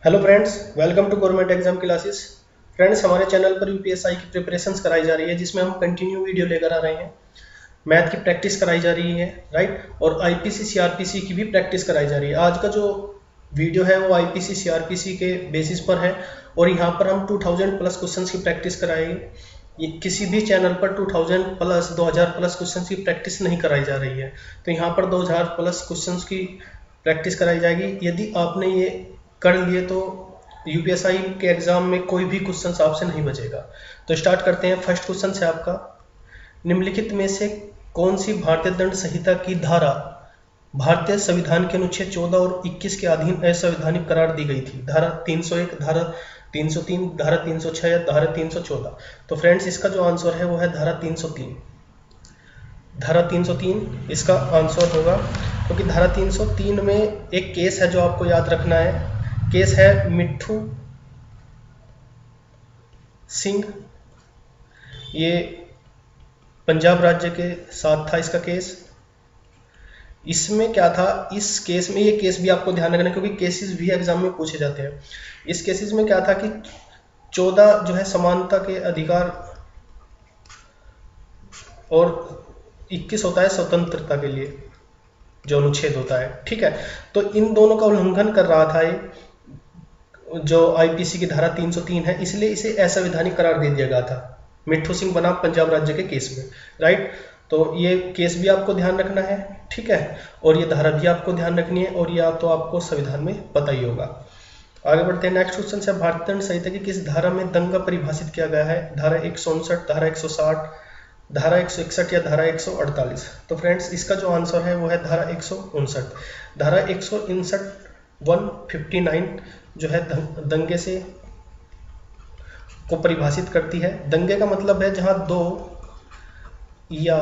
Hello friends, welcome to government exam classes. Friends, हमारे channel पर UPSI की preparations कराई जा रही है, जिसमें हम कंटिन्यू वीडियो लेकर आ रहे हैं। मैथ की प्रैक्टिस कराई जा रही है, राइट, और आईपीसी सीआरपीसी की भी प्रैक्टिस कराई जा रही है। आज का जो वीडियो है वो आईपीसी सीआरपीसी के बेसिस पर है, और यहाँ पर हम 2000 प्लस क्वेश्चन की प्रैक्टिस कराएंगे। ये किसी भी चैनल पर 2000 प्लस 2000 प्लस क्वेश्चन की प्रैक्टिस नहीं कराई जा रही है, तो यहाँ पर 2000 प्लस क्वेश्चन की प्रैक्टिस कराई जाएगी। यदि आपने ये कर लिए तो यूपीएसआई के एग्जाम में कोई भी क्वेश्चन आपसे नहीं बचेगा। तो स्टार्ट करते हैं। फर्स्ट क्वेश्चन है आपका, निम्नलिखित में से कौन सी भारतीय दंड संहिता की धारा भारतीय संविधान के अनुच्छेद 14 और 21 के अधीन असंवैधानिक करार दी गई थी? धारा 301, धारा 303, धारा 306 या धारा 314? तो फ्रेंड्स, इसका जो आंसर है वो है धारा 303। धारा 303 इसका आंसर होगा, क्योंकि धारा 303 में एक केस है जो आपको याद रखना है। केस है मिट्ठू सिंह, ये पंजाब राज्य के साथ था इसका केस। इसमें क्या था, इस केस में, ये केस भी आपको ध्यान रखना क्योंकि केसेस भी एग्जाम में पूछे जाते हैं। इस केसेस में क्या था कि 14 जो है समानता के अधिकार और 21 होता है स्वतंत्रता के लिए जो अनुच्छेद होता है, ठीक है। तो इन दोनों का उल्लंघन कर रहा था ये जो आईपीसी की धारा 303 है, इसलिए इसे असंवैधानिक करार दे दिया गया था मिट्ठू सिंह बनाम पंजाब राज्य के केस में, राइट। तो ये केस भी आपको ध्यान रखना है, ठीक है, और ये धारा भी आपको ध्यान रखनी है, और यह तो आपको संविधान में पता ही होगा। आगे बढ़ते हैं। नेक्स्ट क्वेश्चन से, भारतीय दंड संहिता की किस धारा में दंगा परिभाषित किया गया है? धारा 159, धारा 160, धारा 161 या धारा 148? तो फ्रेंड्स, इसका जो आंसर है वो है धारा 159। धारा 159 159 जो है दंगे से को परिभाषित करती है। दंगे का मतलब है जहां दो या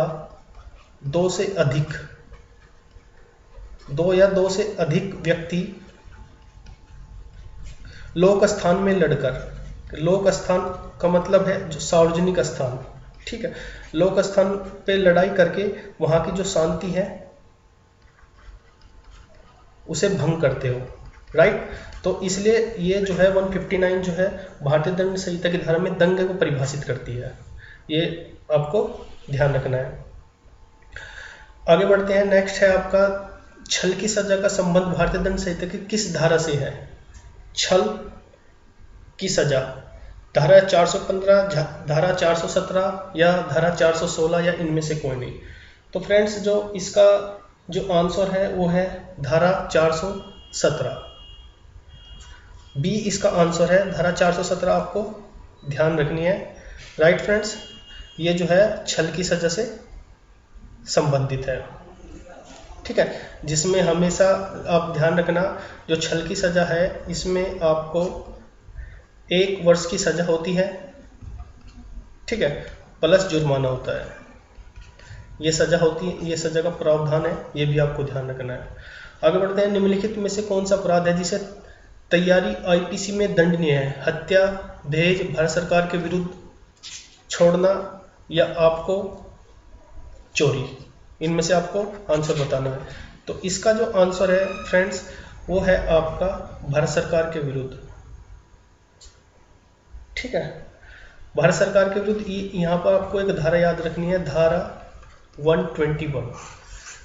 दो या दो से अधिक व्यक्ति लोक स्थान में लड़कर, लोक स्थान का मतलब है जो सार्वजनिक स्थान, ठीक है, लोक स्थान पे लड़ाई करके वहां की जो शांति है उसे भंग करते हो, राइट। तो इसलिए ये जो है 159 जो है भारतीय दंड संहिता की धारा में दंगे को परिभाषित करती है, ये आपको ध्यान रखना है। आगे बढ़ते हैं। नेक्स्ट है आपका, छल की सजा का संबंध भारतीय दंड संहिता की किस धारा से है? छल की सजा, धारा 415, धारा 417 या धारा 416 या इनमें से कोई नहीं? तो फ्रेंड्स, जो इसका जो आंसर है वो है धारा 417, बी इसका आंसर है। धारा 417 आपको ध्यान रखनी है, राइट फ्रेंड्स। ये जो है छल की सजा से संबंधित है, ठीक है, जिसमें हमेशा आप ध्यान रखना, जो छल की सजा है इसमें आपको 1 वर्ष की सजा होती है, ठीक है, प्लस जुर्माना होता है। ये सजा होती है, ये सजा का प्रावधान है, ये भी आपको ध्यान रखना है। आगे बढ़ते हैं। निम्नलिखित में से कौन सा अपराध है जिसे तैयारी आईपीसी में दंडनीय है? हत्या, दहेज, भारत सरकार के विरुद्ध छोड़ना या आपको चोरी? इनमें से आपको आंसर बताना है। तो इसका जो आंसर है फ्रेंड्स वो है आपका भारत सरकार के विरुद्ध, ठीक है, भारत सरकार के विरुद्ध। यहाँ पर आपको एक धारा याद रखनी है, धारा 121।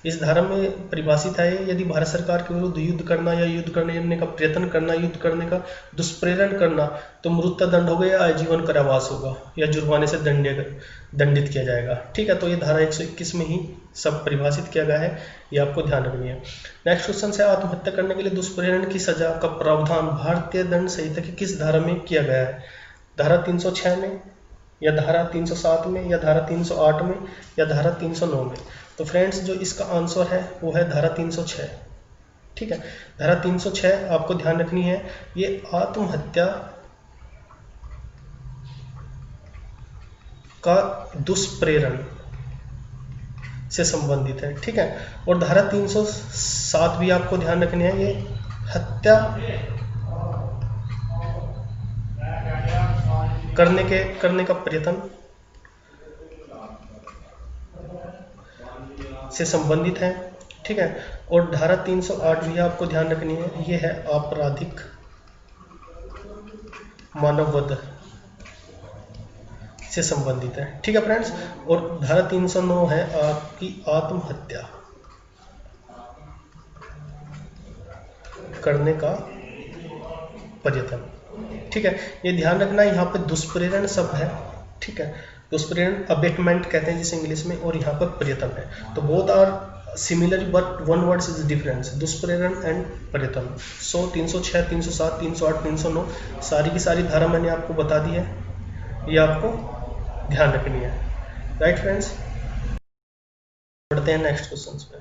इस धारा में परिभाषित है, यदि भारत सरकार के विरुद्ध युद्ध करना या युद्ध करने का प्रयत्न करना, युद्ध करने का दुष्प्रेरण करना, तो मृत्युदंड होगा या आजीवन कारावास होगा या जुर्माने से दंडित किया जाएगा, ठीक है। तो ये धारा 121 में ही सब परिभाषित किया गया है, ये आपको ध्यान रखनी है। नेक्स्ट क्वेश्चन है, आत्महत्या करने के लिए दुष्प्रेरण की सजा का प्रावधान भारतीय दंड संहिता की किस धारा में किया गया है? धारा 306 में या धारा 307 में या धारा 308 में या धारा 309 में? तो फ्रेंड्स, जो इसका आंसर है वो है धारा 306, ठीक है। धारा 306 आपको ध्यान रखनी है, ये आत्महत्या का दुष्प्रेरण से संबंधित है, ठीक है। और धारा 307 भी आपको ध्यान रखनी है, ये हत्या करने का प्रयत्न से संबंधित है, ठीक है। और धारा 308 भी आपको ध्यान रखनी है, ये है आपराधिक मानववध से संबंधित है। ठीक है फ्रेंड्स। और धारा 309 है आपकी आत्महत्या करने का प्रयत्न। ठीक है, ये ध्यान रखना, यहाँ पे दुष्प्रेरण शब्द है। ठीक है, दुष्प्रेरण अबेटमेंट कहते हैं जिस इंग्लिश में, और यहाँ पर प्रयत्न है। तो both are similar but one word is difference, दुष्प्रेरण एंड प्रयत्न। 100, 306, 307, 308, 309 सारी की सारी धारा मैंने आपको बता दी है, ये आपको ध्यान रखनी है। राइट फ्रेंड्स, बढ़ते हैं नेक्स्ट क्वेश्चन पे।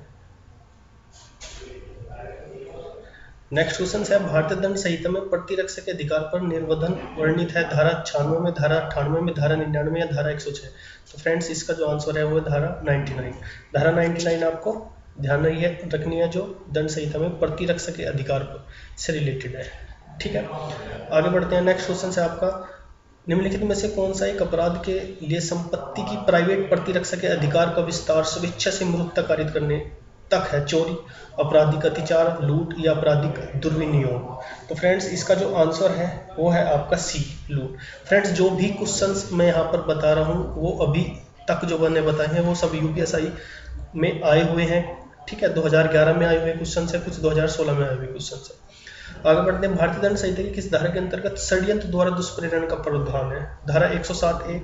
नेक्स्ट क्वेश्चन है, भारतीय दंड संहिता में प्रतिरक्षक के अधिकार पर निर्वधन वर्णित है धारा 96 में, धारा 98 में, धारा 99 या धारा 106। तो फ्रेंड्स इसका जो आंसर है वो है धारा 99। धारा 99 आपको ध्यान रखनी है, जो दंड संहिता में प्रतिरक्षक के अधिकार से रिलेटेड है। ठीक है, आगे बढ़ते हैं। नेक्स्ट क्वेश्चन है आपका, निम्नलिखित में से कौन सा एक अपराध के लिए संपत्ति की प्राइवेट प्रतिरक्षा के अधिकार का विस्तार स्वेच्छा से मृत्यु कारित करने तक है? चोरी, आपराधिक अत्याचार, लूट या आपराधिक दुर्विनियोग। तो फ्रेंड्स इसका जो आंसर है वो है आपका सी, लूट। फ्रेंड्स जो भी क्वेश्चंस मैं यहाँ पर बता रहा हूँ वो अभी तक जो मैंने बताए हैं वो सब यूपीएससी में आए हुए हैं। ठीक है, 2011 में आए हुए क्वेश्चन है, कुछ 2016 में आए हुए क्वेश्चन है। आगे बढ़ते हैं, भारतीय दंड संहिता की किस धारा के अंतर्गत षड्यंत्र द्वारा दुष्प्रेरण का प्रावधान है? धारा 107(1)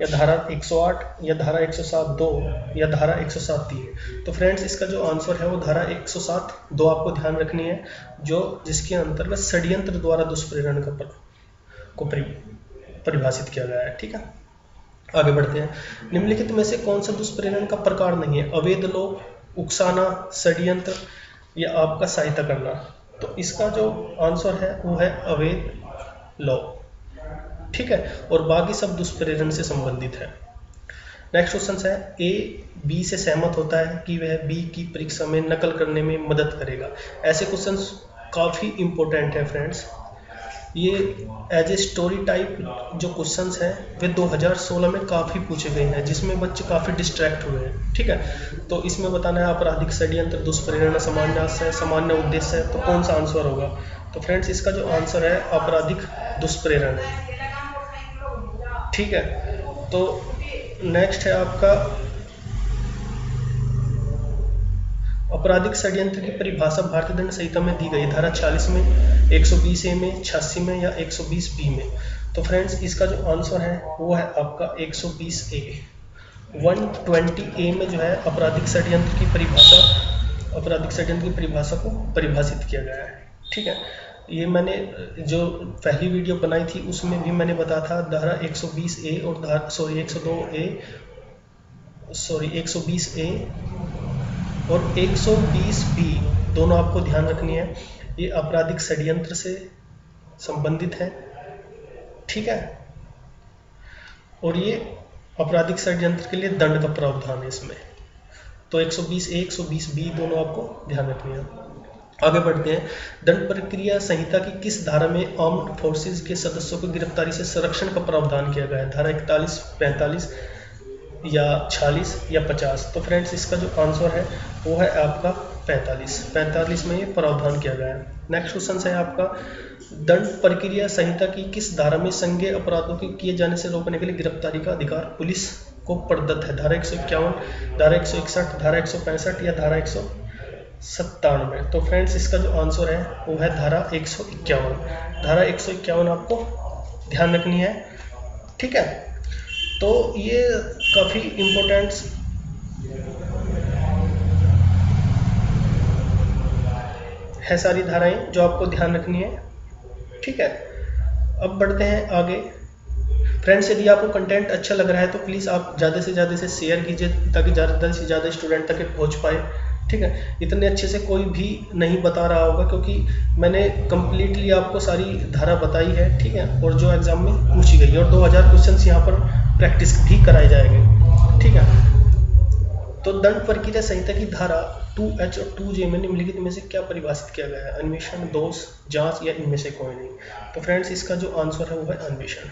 या धारा 108 या धारा 107(2) या धारा 107(3)। तो फ्रेंड्स इसका जो आंसर है वो धारा 107(2) आपको ध्यान रखनी है, जो जिसके अंतर्गत षड्यंत्र द्वारा दुष्प्रेरण को परिभाषित किया गया है। ठीक है, आगे बढ़ते हैं। निम्नलिखित में से कौन सा दुष्प्रेरण का प्रकार नहीं है? अवैध लोभ, उकसाना, षड्यंत्र या आपका सहायता करना। तो इसका जो आंसर है वो है अवैध लोभ। ठीक है, और बाकी सब दुष्प्रेरण से संबंधित है। नेक्स्ट क्वेश्चन है, ए बी से सहमत होता है कि वह बी की परीक्षा में नकल करने में मदद करेगा। ऐसे क्वेश्चंस काफ़ी इंपॉर्टेंट है फ्रेंड्स। ये एज ए स्टोरी टाइप जो क्वेश्चंस हैं वे 2016 में काफ़ी पूछे गए हैं, जिसमें बच्चे काफ़ी डिस्ट्रैक्ट हुए हैं। ठीक है, तो इसमें बताना है आपराधिक षड्यंत्र, दुष्प्रेरणा, सामान्य उद्देश्य है, तो कौन सा आंसर होगा? तो फ्रेंड्स इसका जो आंसर है आपराधिक दुष्प्रेरण है। ठीक है, तो नेक्स्ट है आपका आपराधिक षड्यंत्र की परिभाषा भारतीय दंड संहिता में दी गई, धारा 46 में, 120(a) में, 86 में या 120(b) में। तो फ्रेंड्स इसका जो आंसर है वो है आपका 120(a). 120(a) में जो है आपराधिक षड्यंत्र की परिभाषा को परिभाषित किया गया है। ठीक है, ये मैंने जो पहली वीडियो बनाई थी उसमें भी मैंने बताया था, धारा 120(a) और धारा 120(a) और 120(b) दोनों आपको ध्यान रखनी है। ये आपराधिक षड्यंत्र से संबंधित है। ठीक है, और ये आपराधिक षड्यंत्र के लिए दंड का प्रावधान है इसमें। तो 120(a), 120(b) दोनों आपको ध्यान रखनी है। आगे बढ़ते हैं, दंड प्रक्रिया संहिता की किस धारा में आर्म्ड फोर्सेस के सदस्यों को गिरफ्तारी से संरक्षण का प्रावधान किया गया है? धारा 41, 45 या 46 या 50। तो फ्रेंड्स इसका जो आंसर है वो है आपका 45 में ये प्रावधान किया गया है। नेक्स्ट क्वेश्चन है आपका, दंड प्रक्रिया संहिता की किस धारा में संज्ञेय अपराधों के किए जाने से रोकने के लिए गिरफ्तारी का अधिकार पुलिस को प्रदत्त है? धारा 151, धारा 161, धारा 165 या धारा 197। तो फ्रेंड्स इसका जो आंसर है वो है धारा 151। धारा 151 आपको ध्यान रखनी है। ठीक है, तो ये काफ़ी इम्पोर्टेंट है सारी धाराएं जो आपको ध्यान रखनी है। ठीक है, अब बढ़ते हैं आगे। फ्रेंड्स यदि आपको कंटेंट अच्छा लग रहा है तो प्लीज़ आप ज़्यादा से ज़्यादा इसे शेयर कीजिए ताकि ज़्यादा से ज़्यादा स्टूडेंट तक पहुंच पाए। ठीक है, इतने अच्छे से कोई भी नहीं बता रहा होगा क्योंकि मैंने कम्प्लीटली आपको सारी धारा बताई है। ठीक है, और जो एग्जाम में पूछी गई है, और 2000 क्वेश्चन यहाँ पर प्रैक्टिस भी कराए जाएंगे। ठीक है, तो दंड प्रक्रिया संहिता की धारा 2H और 2J में निम्नलिखित में से क्या परिभाषित किया गया है? अन्वेषण, दोष, जांच या इनमें से कोई नहीं। तो फ्रेंड्स इसका जो आंसर है वो है अन्वेषण।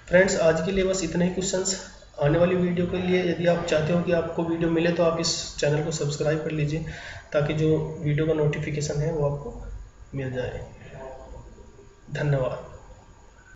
फ्रेंड्स आज के लिए बस इतने ही क्वेश्चंस। आने वाली वीडियो के लिए यदि आप चाहते हो कि आपको वीडियो मिले तो आप इस चैनल को सब्सक्राइब कर लीजिए ताकि जो वीडियो का नोटिफिकेशन है वो आपको मिल जाए। धन्यवाद।